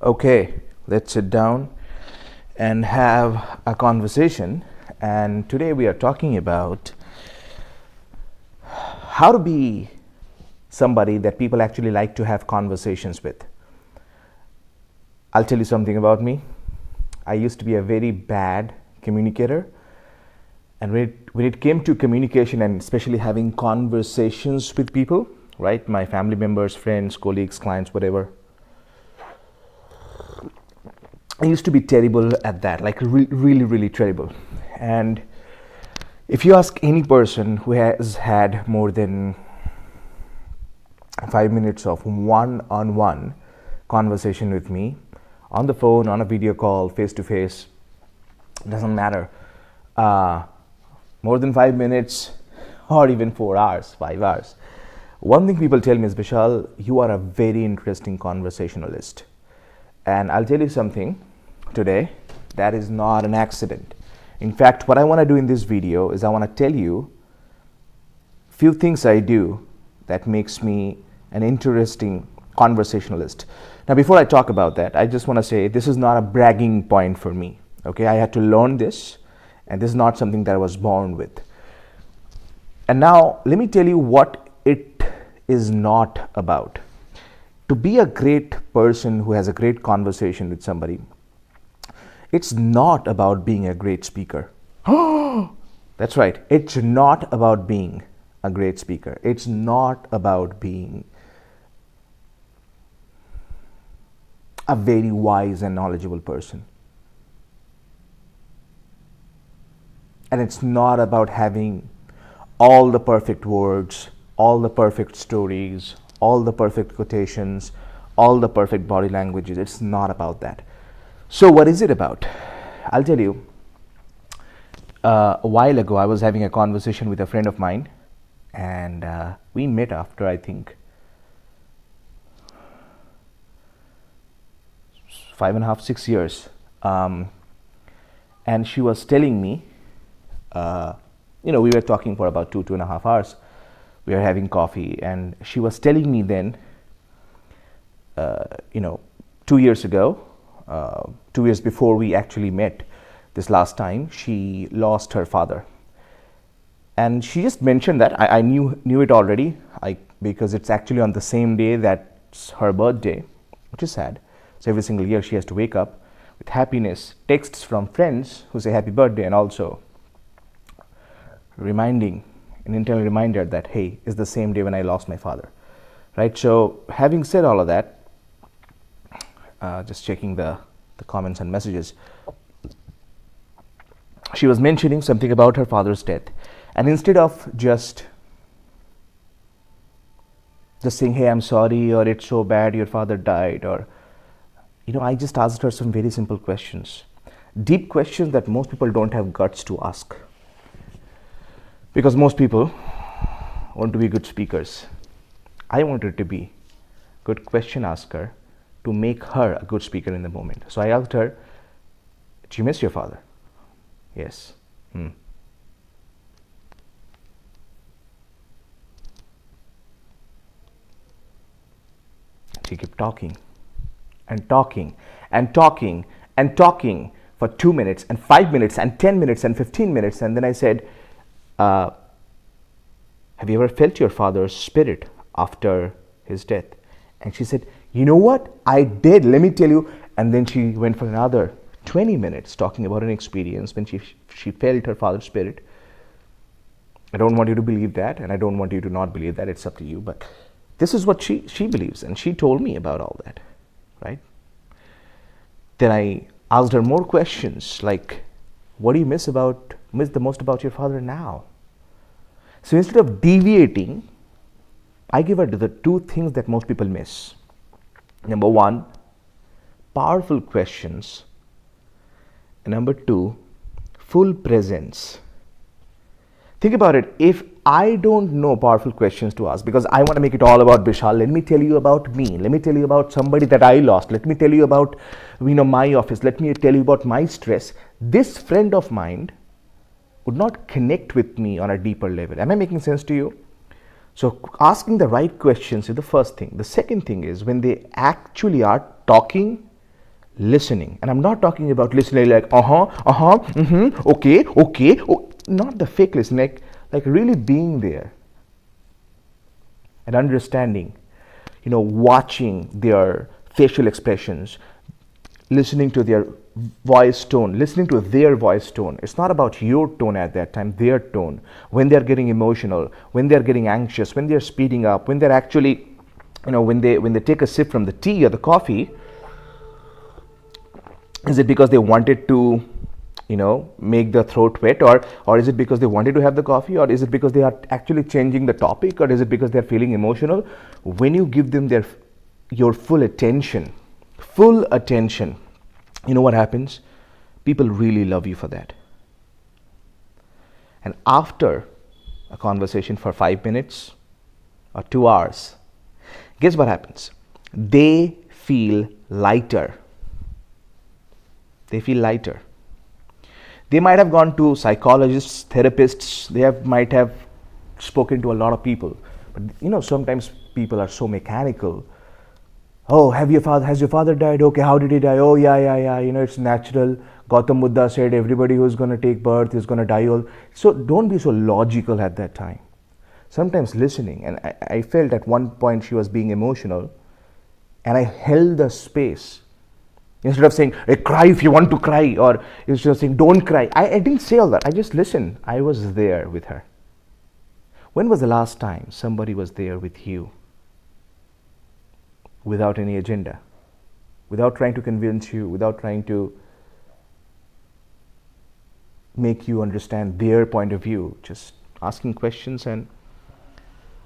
Okay, let's sit down and have a conversation. And today we are talking about how to be somebody that people actually like to have conversations with. I'll tell you something about me. I used to be a very bad communicator. And when it came to communication and especially having conversations with people, right? My family members, friends, colleagues, clients, whatever, I used to be terrible at that, like really, really terrible. And if you ask any person who has had more than 5 minutes of one-on-one conversation with me, on the phone, on a video call, face to face, doesn't matter. More than 5 minutes or even 4 hours, 5 hours. One thing people tell me is, Bishal, you are a very interesting conversationalist. And I'll tell you something today, that is not an accident. In fact, what I want to do in this video is I want to tell you few things I do that makes me an interesting conversationalist. Now, before I talk about that, I just want to say this is not a bragging point for me. Okay, I had to learn this, and this is not something that I was born with. And now, let me tell you what it is not about. To be a great person who has a great conversation with somebody, it's not about being a great speaker. That's right. It's not about being a great speaker. It's not about being a very wise and knowledgeable person. And it's not about having all the perfect words, all the perfect stories, all the perfect quotations, all the perfect body languages. It's not about that. So what is it about? I'll tell you. A while ago, I was having a conversation with a friend of mine, and we met after, I think, 5.5, 6 years. And she was telling me, we were talking for about 2.5 hours. We were having coffee, and she was telling me then, 2 years ago, 2 years before we actually met this last time, she lost her father. And she just mentioned that. I knew it already, because it's actually on the same day that's her birthday, which is sad. So every single year she has to wake up with happiness, texts from friends who say happy birthday, and also reminding, an internal reminder that, hey, it's the same day when I lost my father, right? So having said all of that, just checking the comments and messages, she was mentioning something about her father's death. And instead of just saying, hey, I'm sorry, or it's so bad, your father died, or, I just asked her some very simple questions. Deep questions that most people don't have guts to ask. Because most people want to be good speakers. I wanted to be good question asker to make her a good speaker in the moment. So I asked her, do you miss your father? Yes. She kept talking and talking and talking and talking for 2 minutes and 5 minutes and 10 minutes and 15 minutes. And then I said, have you ever felt your father's spirit after his death? And she said, you know what? I did. Let me tell you. And then she went for another 20 minutes talking about an experience when she felt her father's spirit. I don't want you to believe that, and I don't want you to not believe that. It's up to you. But this is what she believes, and she told me about all that, right? Then I asked her more questions, like, what do you miss the most about your father now? So instead of deviating, I give her the two things that most people miss. Number one, powerful questions. And number two, full presence. Think about it. If I don't know powerful questions to ask, because I want to make it all about Bishal, let me tell you about me. Let me tell you about somebody that I lost. Let me tell you about, my office. Let me tell you about my stress. This friend of mine would not connect with me on a deeper level. Am I making sense to you? So asking the right questions is the first thing. The second thing is when they actually are talking, listening. And I'm not talking about listening like okay, okay, not the fake listening, like really being there and understanding, watching their facial expressions, listening to their voice tone, listening to their voice tone. It's not about your tone at that time, their tone. When they're getting emotional, when they're getting anxious, when they're speeding up, when they're actually, when they take a sip from the tea or the coffee, is it because they wanted to, make the throat wet, or is it because they wanted to have the coffee, or is it because they are actually changing the topic, or is it because they're feeling emotional? When you give them your full attention, you know what happens? People really love you for that. And after a conversation for 5 minutes or 2 hours, guess what happens? They feel lighter. They feel lighter. They might have gone to psychologists, therapists, might have spoken to a lot of people. But sometimes people are so mechanical. Oh, has your father died? Okay, how did he die? Oh, yeah, it's natural. Gautam Buddha said everybody who's going to take birth is going to die. So don't be so logical at that time. Sometimes listening, and I felt at one point she was being emotional, and I held the space. Instead of saying, hey, cry if you want to cry, or instead of saying, don't cry. I didn't say all that. I just listened. I was there with her. When was the last time somebody was there with you without any agenda, without trying to convince you, without trying to make you understand their point of view, just asking questions and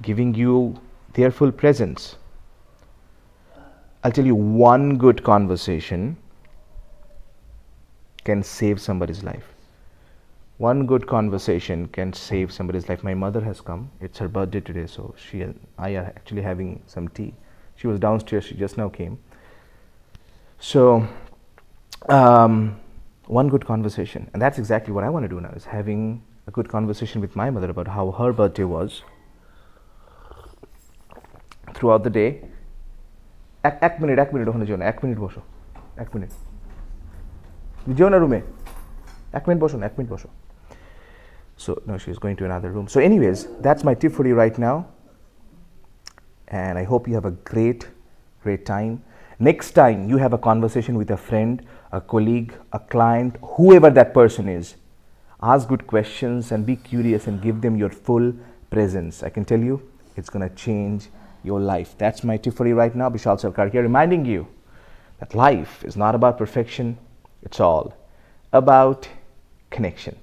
giving you their full presence? I'll tell you, one good conversation can save somebody's life. One good conversation can save somebody's life. My mother has come. It's her birthday today, so she and I are actually having some tea. She was downstairs. She just now came. So, one good conversation. And that's exactly what I want to do now, is having a good conversation with my mother about how her birthday was throughout the day. এক minute ওখানে যেও না, 1 minute বসো, 1 minute যেও না রুমে, 1 minute বসো. So no, she's going to another room. So anyways, that's my tip for you right now, and I hope you have a great time. Next time you have a conversation with a friend, a colleague, a client, whoever that person is, ask good questions and be curious and give them your full presence. I can tell you, it's going to change your life. That's my tip for you right now. Bishal Sarkar here, reminding you that life is not about perfection. It's all about connection.